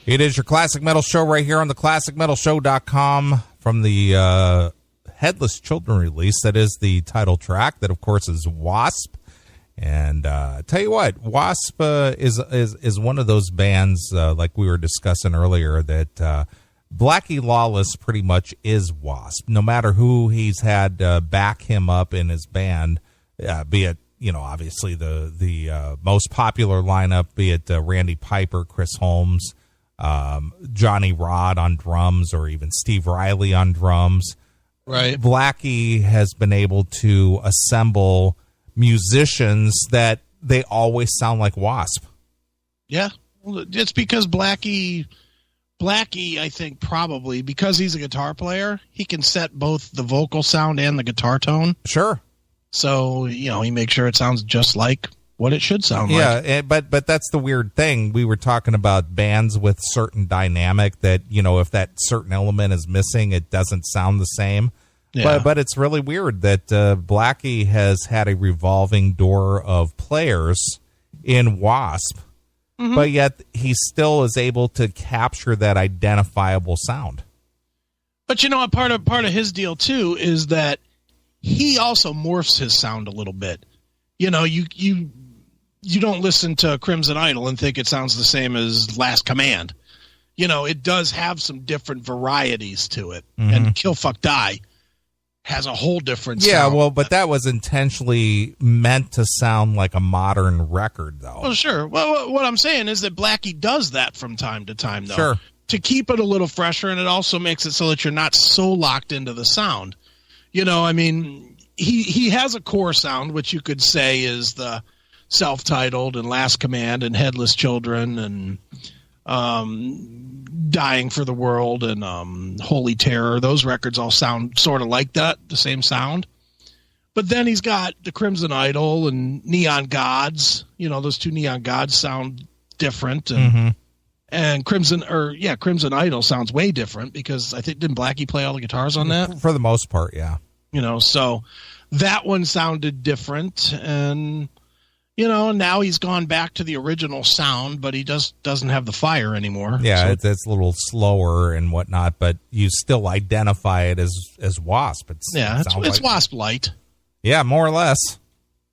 It is your Classic Metal Show right here on the ClassicMetalShow.com from the Headless Children release. That is the title track. That, of course, is Wasp. And tell you what, Wasp is one of those bands, like we were discussing earlier, that Blackie Lawless pretty much is Wasp. No matter who he's had back him up in his band, be it, obviously the most popular lineup, be it Randy Piper, Chris Holmes, Johnny Rod on drums, or even Steve Riley on drums. Right. Blackie has been able to assemble musicians that they always sound like Wasp. Yeah. Well, it's because Blackie, I think probably because he's a guitar player, he can set both the vocal sound and the guitar tone. Sure. So, he makes sure it sounds just like what it should sound like. Yeah, but that's the weird thing. We were talking about bands with certain dynamic that, if that certain element is missing, it doesn't sound the same. Yeah. But it's really weird that Blackie has had a revolving door of players in Wasp, but yet he still is able to capture that identifiable sound. But part of his deal too is that he also morphs his sound a little bit. You don't listen to Crimson Idol and think it sounds the same as Last Command. It does have some different varieties to it, and Kill Fuck Die has a whole different sound. Yeah, well, but that was intentionally meant to sound like a modern record, though. Well, sure. Well, what I'm saying is that Blackie does that from time to time, though. Sure. To keep it a little fresher, and it also makes it so that you're not so locked into the sound. He has a core sound, which you could say is the Self-Titled and Last Command and Headless Children and Dying for the World and Holy Terror. Those records all sound sort of like that, the same sound. But then he's got the Crimson Idol and Neon Gods. Those two Neon Gods sound different, and Crimson Idol sounds way different because I think didn't Blackie play all the guitars on that? For the most part, yeah. So that one sounded different, and now he's gone back to the original sound, but he doesn't have the fire anymore. Yeah, so it's a little slower and whatnot, but you still identify it as Wasp. It's Wasp Light. Yeah, more or less.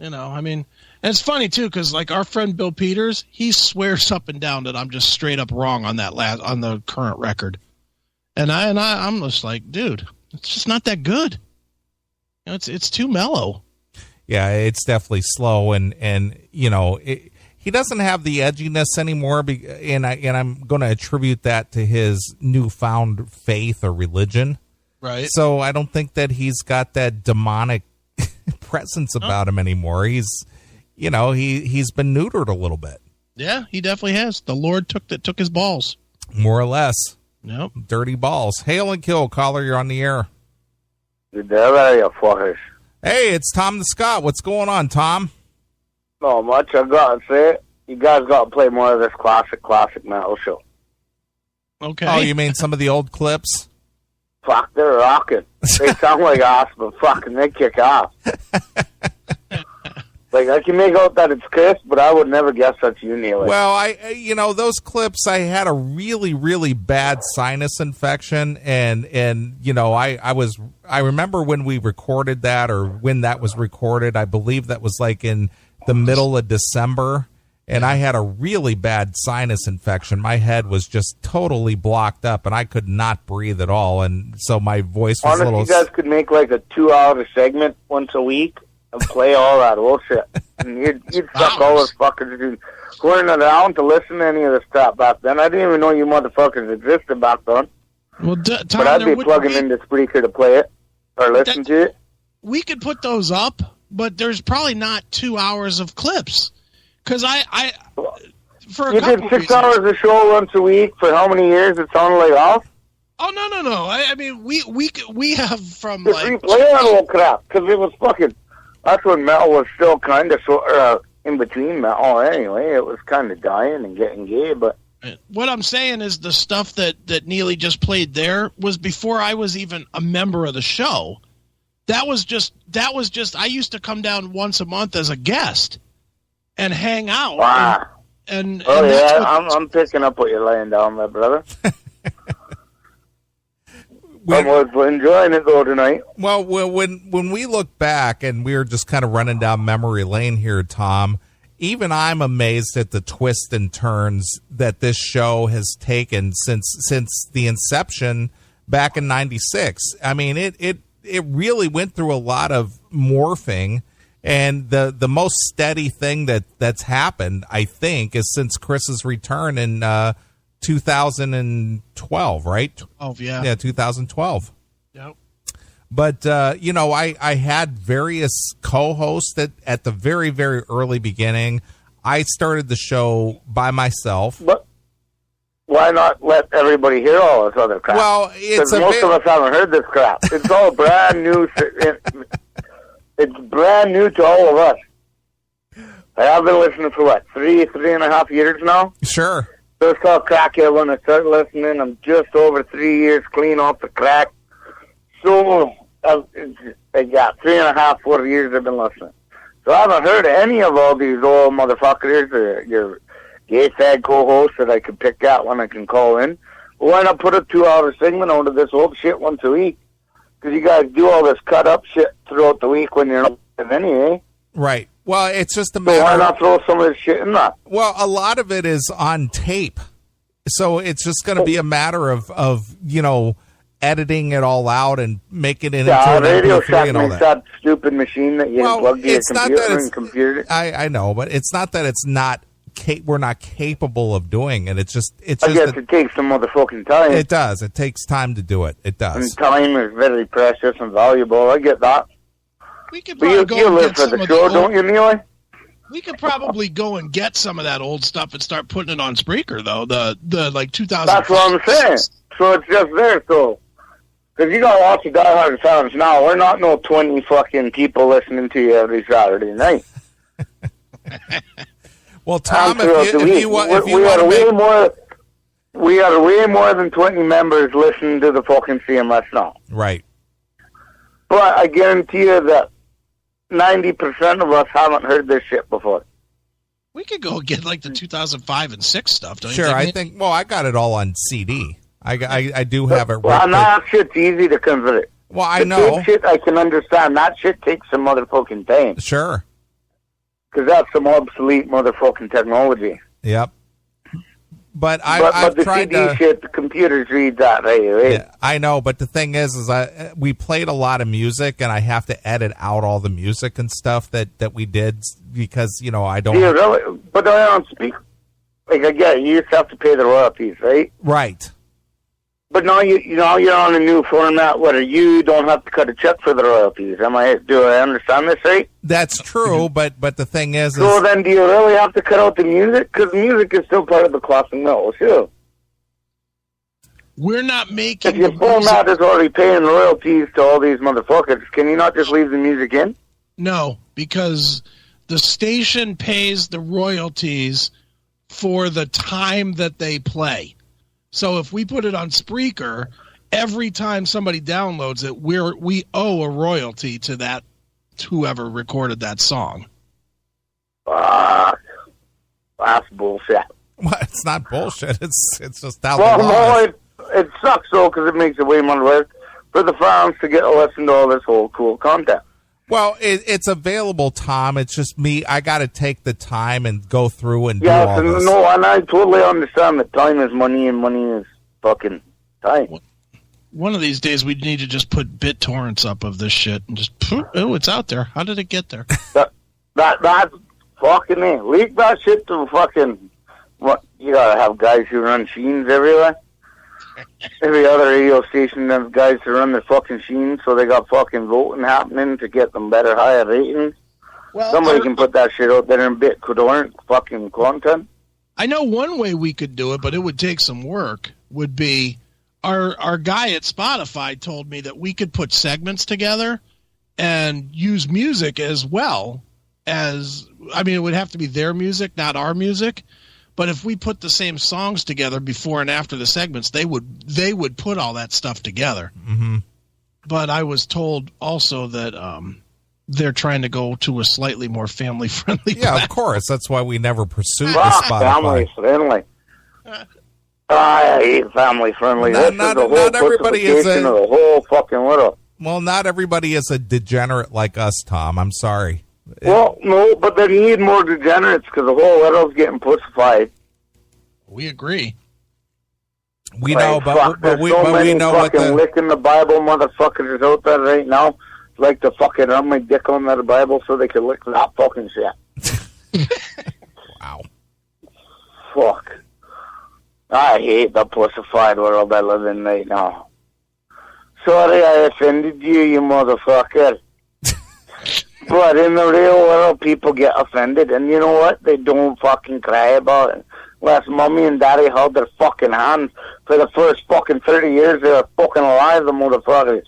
And it's funny too because like our friend Bill Peters, he swears up and down that I'm just straight up wrong on on the current record, and I'm just like, dude, it's just not that good. It's too mellow. Yeah, it's definitely slow, and he doesn't have the edginess anymore, and I'm going to attribute that to his newfound faith or religion. Right. So I don't think that he's got that demonic presence about him anymore. He's been neutered a little bit. Yeah, he definitely has. The Lord took his balls. More or less. Yep. Dirty balls. Hail and kill, caller. You're on the air. You fuckers. Hey, it's Tom the Scot. What's going on, Tom? Not much. I got to say, you guys got to play more of this classic metal show. Okay. Oh, you mean some of the old clips? Fuck, they're rocking. They sound like ass, but fucking they kick ass. Like, I can make out that it's Chris, but I would never guess that's you, Neil. Well, those clips, I had a really, really bad sinus infection, and I remember when we recorded that, or when that was recorded, I believe that was like in the middle of December, and I had a really bad sinus infection. My head was just totally blocked up, and I could not breathe at all, and so my voice was a little... Honestly, you guys could make like a 2-hour segment once a week and play all that bullshit. And you'd suck all those fuckers who weren't around to listen to any of this crap back then. I didn't even know you motherfuckers existed back then. Well, Tom, but I'd be plugging into Spreaker to play it or listen to it. We could put those up, but there's probably not 2 hours of clips. Because you did 6 hours of show once a week for how many years? It sounded like off. Oh no! I mean, we have from just like replay that old crap because it was fucking. That's when metal was still kind of in between metal. Anyway, it was kind of dying and getting gay. But what I'm saying is the stuff that Neely just played there was before I was even a member of the show. That was just. I used to come down once a month as a guest and hang out. Wow. Oh, yeah, I'm picking up what you're laying down there, brother. I was enjoying it, though, tonight. Well, when we look back, and we're just kind of running down memory lane here, Tom, even I'm amazed at the twists and turns that this show has taken since the inception back in '96. I mean, it really went through a lot of morphing, and the most steady thing that's happened, I think, is since Chris's return in 2012, right? 12, yeah. Yeah, 2012. Yep. But, I had various co-hosts at the very, very early beginning. I started the show by myself. But why not let everybody hear all this other crap? Well, because most of us haven't heard this crap. It's all brand new. It's brand new to all of us. I've been listening for, 3.5 years now? Sure. Just saw crack here when I started listening. I'm just over 3 years clean off the crack. So, I got 3.5, 4 years I've been listening. So I haven't heard any of all these old motherfuckers, your gay fag co-hosts that I could pick out when I can call in. Well, why not put a 2-hour segment onto this old shit once a week? Because you guys do all this cut-up shit throughout the week when you're not anyway. Right. Well, it's just a matter. So why not throw some of this shit in that? Well, a lot of it is on tape, so it's just going to be a matter of editing it all out and making it into an Radio MP3 Shack and all makes that. that stupid machine that you plug to your computer and computer. I know, but it's not that it's not. We're not capable of doing it. It's just. I guess it takes some motherfucking time. It does. It takes time to do it. It does. And time is very precious and valuable. I get that. We could probably go and get some of the show, don't you, Neely? We could probably go and get some of that old stuff and start putting it on Spreaker, though. The 2000. That's what I'm saying. So it's just there, so. Because you got lots of diehard fans now. We're not no 20 fucking people listening to you every Saturday night. Well, Tom, if you want we got way more than 20 members listening to the fucking CMS now. Right. But I guarantee you that 90% of us haven't heard this shit before. We could go get the 2005 and 6 stuff, don't you think? Sure, I think. Well, I got it all on CD. I do have it. Well, that shit's easy to convert. Well, I know. Tape shit I can understand. That shit takes some motherfucking time. Sure. Because that's some obsolete motherfucking technology. Yep. But I've the tried CD shit, the computers read that right away. Yeah, I know, but the thing is we played a lot of music, and I have to edit out all the music and stuff that we did because I don't. Yeah, really? But I don't speak. I get it. You just have to pay the royalties, right? Right. But now you're on a new format where you don't have to cut a check for the royalties. Do I understand this right? That's true, but the thing is... So then do you really have to cut out the music? Because music is still part of the classic metal, too. We're not making... If your format is already paying royalties to all these motherfuckers, can you not just leave the music in? No, because the station pays the royalties for the time that they play. So if we put it on Spreaker, every time somebody downloads it, we owe a royalty to that whoever recorded that song. That's bullshit. Well, it's not bullshit. It's just how the law is. It sucks though because it makes it way more work for the fans to get to listen to all this whole cool content. Well, it's available, Tom. It's just me. I got to take the time and go through and do all this. No, and I totally understand that time is money and money is fucking time. One of these days we need to just put BitTorrents up of this shit and just, it's out there. How did it get there? That's fucking it. Leak that shit to fucking, you gotta have guys who run Sheens everywhere. Every other radio station has guys who run their fucking Sheens, so they got fucking voting happening to get them better, higher ratings. Well, somebody can put that shit out there in BitTorrent fucking content. I know one way we could do it, but it would take some work, would be our guy at Spotify told me that we could put segments together and use music as well as, it would have to be their music, not our music. But if we put the same songs together before and after the segments, they would put all that stuff together. Mm-hmm. But I was told also that they're trying to go to a slightly more family-friendly Yeah, platform. of course. That's why we never pursued the Fuck Spotify. family friendly. I hate family friendly. Not- This is not- the whole not everybody is pussification a- of the whole fucking world. Well, not everybody is a degenerate like us, Tom. I'm sorry. Well, no, but they need more degenerates because the whole world's getting pussified. We agree. We know, Like, fuck, but we there's so many know what fucking the... licking the Bible motherfuckers out there right now. Like to fucking rub my dick on that Bible so they can lick that fucking shit. Wow. Fuck. I hate the pussified world I live in right now. Sorry I offended you, you motherfucker. But in the real world, people get offended, and you know what? They don't fucking cry about it. Unless mommy and daddy held their fucking hands for the first fucking 30 years they were fucking alive, the motherfuckers.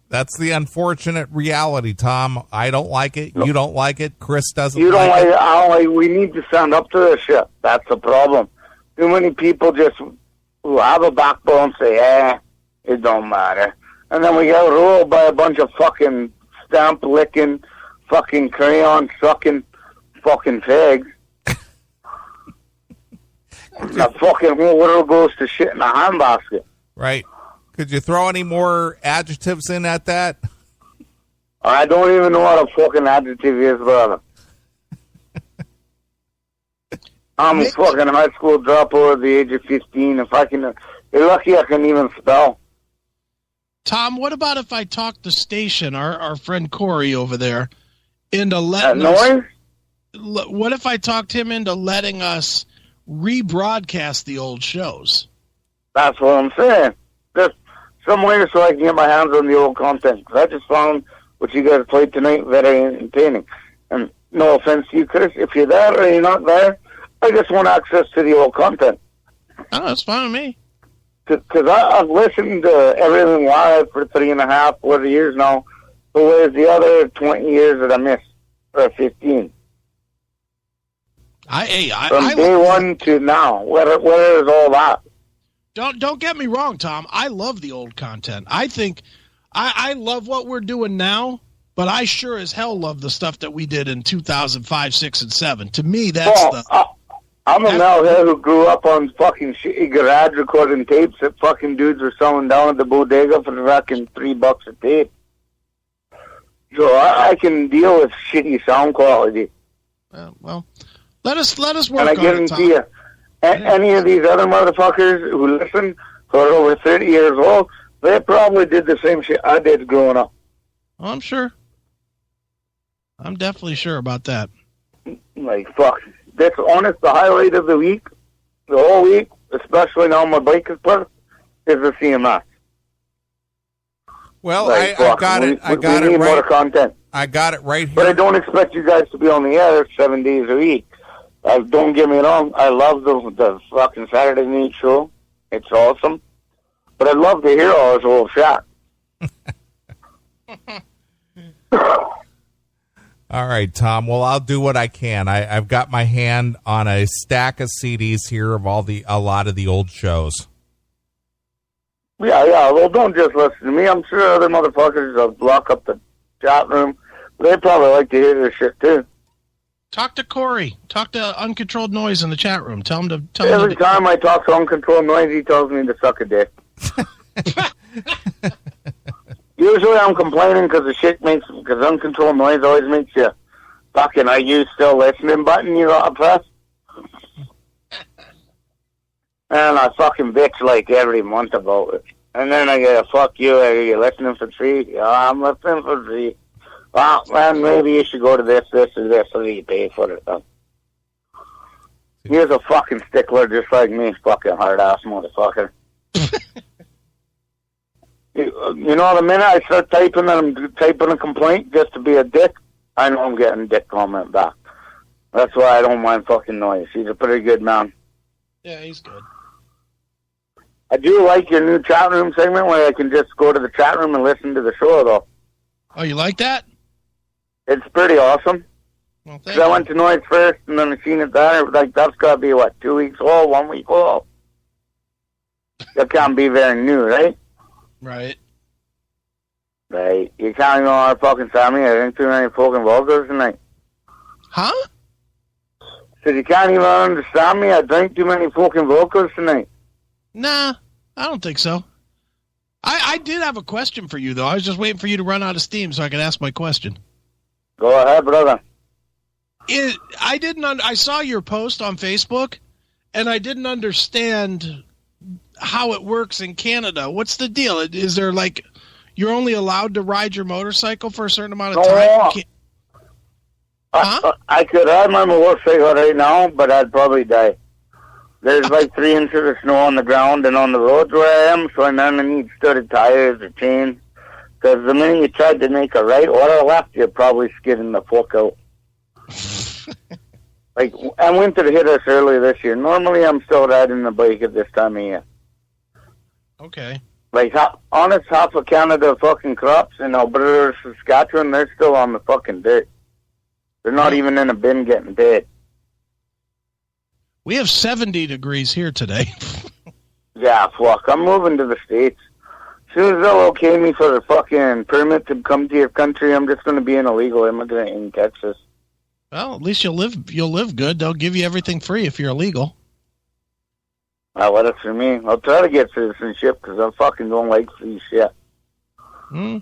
That's the unfortunate reality, Tom. I don't like it. You don't like it. Chris doesn't You don't like like it. I don't like. We need to stand up to this shit. That's the problem. Too many people just who have a backbone say, it don't matter. And then we get ruled by a bunch of fucking stamp-licking, fucking crayon-sucking fucking pigs. The fucking whole world goes to shit in a handbasket. Right. Could you throw any more adjectives in at that? I don't even know what a fucking adjective is, brother. I'm a fucking high school dropout at the age of 15. If I can, you're lucky I can even spell. Tom, what about if I talk the station, our friend Corey over there, into letting us... Noise? What if I talked him into letting us rebroadcast the old shows? That's what I'm saying. Just some way so I can get my hands on the old content. 'Cause I just found what you guys played tonight very entertaining. And no offense to you, Chris, if you're there or you're not there, I just want access to the old content. Oh, that's fine with me. Because I've listened to everything live for 3.5, 4 years now. But where's the other 20 years that I missed? Or 15? From day one to now. Where is all that? Don't get me wrong, Tom. I love the old content. I think I love what we're doing now, but I sure as hell love the stuff that we did in 2005, 6, and 7. To me, that's I'm a metalhead who grew up on fucking shitty garage recording tapes that fucking dudes were selling down at the bodega for fucking $3 a tape. So I can deal with shitty sound quality. Well, let us work and I on it, guarantee Tom. you, any of these other motherfuckers who listen who are over 30 years old, they probably did the same shit I did growing up. Oh, I'm sure. I'm definitely sure about that. Like, fuck. That's honest, the highlight of the week, the whole week, especially now my bike is parked, is the CMS. Well, Like, I got it. I got we it need more right. content. I got it right here. But I don't expect you guys to be on the air 7 days a week. Don't get me wrong, I love the fucking Saturday night show. It's awesome. But I'd love to hear all this old shit. All right, Tom. Well, I'll do what I can. I've got my hand on a stack of CDs here of a lot of the old shows. Yeah. Well, don't just listen to me. I'm sure other motherfuckers will block up the chat room. They probably like to hear this shit too. Talk to Corey. Talk to Uncontrolled Noise in the chat room. Tell him to. Every time I talk to Uncontrolled Noise, he tells me to suck a dick. Usually I'm complaining because Uncontrolled Noise always makes you fucking, are you still listening button you gotta press? And I fucking bitch like every month about it. And then I get a fuck you, are you listening for free? Yeah, I'm listening for free. Well, man, maybe you should go to this, or this, so you pay for it. Here's a fucking stickler just like me, fucking hard-ass motherfucker. You know, the minute I start typing and I'm typing a complaint just to be a dick, I know I'm getting dick comment back. That's why I don't mind fucking Noise. He's a pretty good man. Yeah, he's good. I do like your new chat room segment where I can just go to the chat room and listen to the show, though. Oh, you like that? It's pretty awesome. Well, Because I went to Noise first and then I seen it there. Like, that's got to be, 2 weeks old, 1 week old? That can't be very new, right? Right. Right. You can't even want to fucking tell me I drink too many fucking vodkas tonight. Huh? So you can't even understand me. I drink too many fucking vodkas tonight. Nah, I don't think so. I did have a question for you, though. I was just waiting for you to run out of steam so I could ask my question. Go ahead, brother. I saw your post on Facebook, and I didn't understand how it works in Canada. What's the deal? Is there, like, you're only allowed to ride your motorcycle for a certain amount of time? Huh? I could ride my motorcycle right now, but I'd probably die. There's like 3 inches of snow on the ground and on the roads where I am, so I'm going to need studded tires or chains. Because the minute you tried to make a right or a left, you're probably skidding the fuck out. Like, I winter hit us early this year. Normally, I'm still riding the bike at this time of year. Okay. Like, honest, half of Canada fucking crops in Alberta or Saskatchewan, they're still on the fucking dirt. They're not even in a bin getting dead. We have 70 degrees here today. Yeah, fuck. I'm moving to the States. As soon as they'll okay me for the fucking permit to come to your country, I'm just going to be an illegal immigrant in Texas. Well, at least you'll live good. They'll give you everything free if you're illegal. Well, that's for me. I'll try to get citizenship because I fucking don't like free shit. I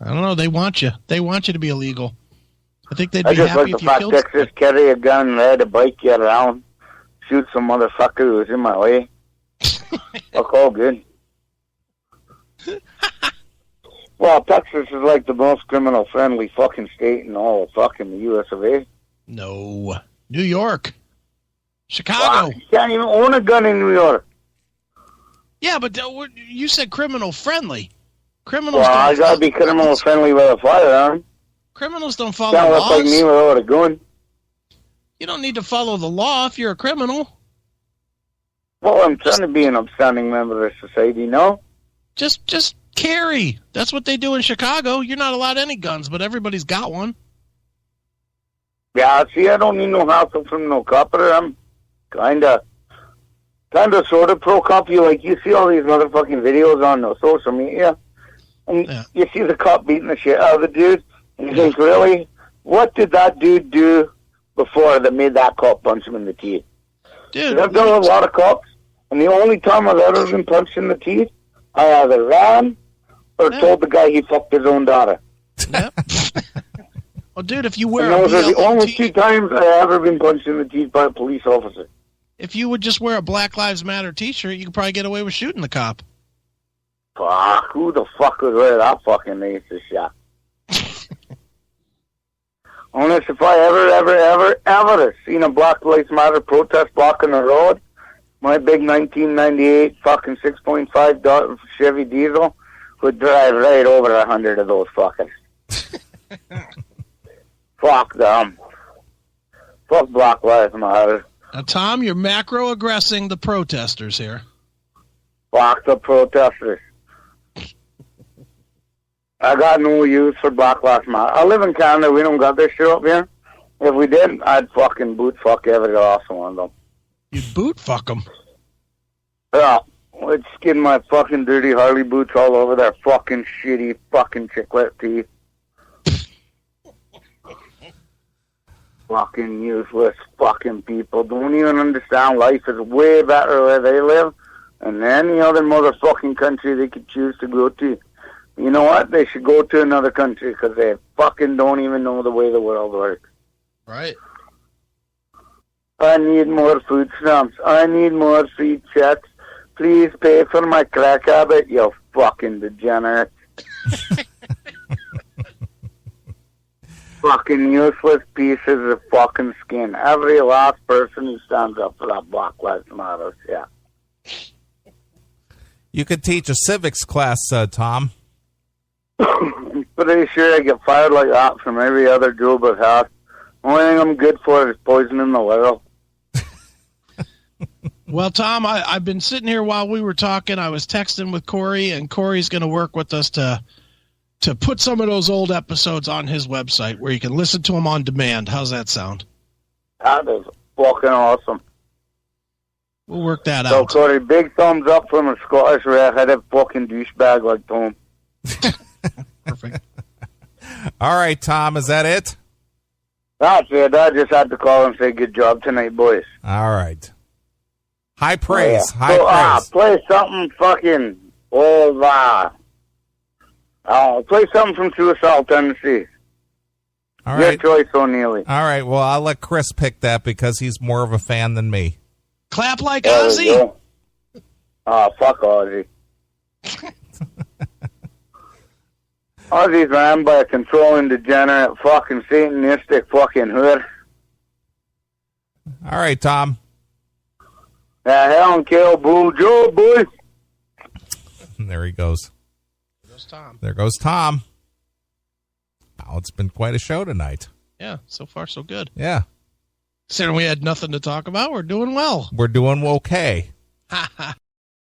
don't know. They want you. They want you to be illegal. I think they'd be happy if you killed. I just like the fact Texas carry a gun and ride a bike, get around, shoot some motherfucker who's in my way. Fuck all good. Well, Texas is like the most criminal-friendly fucking state in all of fucking the U.S. of A. No. New York. Chicago. Wow, you can't even own a gun in New York. Yeah, but you said criminal-friendly. Criminals well, I gotta be criminal-friendly with a firearm. Criminals don't follow laws. laws. Can't look like me without a gun. You don't need to follow the law if you're a criminal. Well, I'm trying to be an upstanding member of society, no? Just carry. That's what they do in Chicago. You're not allowed any guns, but everybody's got one. Yeah, see, I don't need no hassle from no copper. I'm kind of sort of pro-cop. Like, you see all these motherfucking videos on the social media, and you see the cop beating the shit out of the dude, and you think, really? What did that dude do before that made that cop punch him in the teeth? Dude, I've done a lot of cops, and the only time I've ever been punched in the teeth, I either ran or told the guy he fucked his own daughter. Yep. Well, dude, if you wear and those are the only 2 times I've ever been punched in the teeth by a police officer. If you would just wear a Black Lives Matter t-shirt, you could probably get away with shooting the cop. Fuck, who the fuck would wear that fucking racist shit? Unless if I ever seen a Black Lives Matter protest blocking the road, my big 1998 fucking 6.5 Chevy diesel would drive right over 100 of those fuckers. Fuck them. Fuck Black Lives Matter. Now, Tom, you're macro-aggressing the protesters here. Fuck the protesters. I got no use for Black Lives Matter. I live in Canada. We don't got this shit up here. If we did, I'd fucking boot fuck every last one of them. You'd boot fuck them? Yeah. I'd skin my fucking dirty Harley boots all over their fucking shitty fucking chiclet teeth. Fucking useless fucking people. Don't even understand life is way better where they live than any other motherfucking country they could choose to go to. You know what? They should go to another country because they fucking don't even know the way the world works. Right. I need more food stamps. I need more free checks. Please pay for my crack habit, you fucking degenerate. Fucking useless pieces of fucking skin. Every last person who stands up for that Black Lives Matter, yeah. You could teach a civics class, Tom. I'm pretty sure I get fired like that from every other job I've had. Only thing I'm good for is poisoning the world. Well, Tom, I've been sitting here while we were talking. I was texting with Corey, and Corey's going to work with us to put some of those old episodes on his website where you can listen to them on demand. How's that sound? That is fucking awesome. We'll work that so, out. So, Corey, big thumbs up from a Scottish red-headed fucking douchebag like Tom. Perfect. perfect. All right, Tom, is that it? That's it. I just had to call and say good job tonight, boys. All right. High praise. Yeah. High praise. Play something fucking old, play something from Suicide, Tennessee. All Your right. choice, O'Neilly. All right. Well, I'll let Chris pick that because he's more of a fan than me. Clap like There we Ozzy. go. Fuck Ozzy. Ozzy's ran by a controlling, degenerate, fucking satanistic fucking hood. All right, Tom. Hell and kill Boo Joe, boy. There he goes. There's Tom. There goes Tom. Wow, it's been quite a show tonight. Yeah, so far so good. Yeah. Considering we had nothing to talk about, we're doing well. We're doing okay.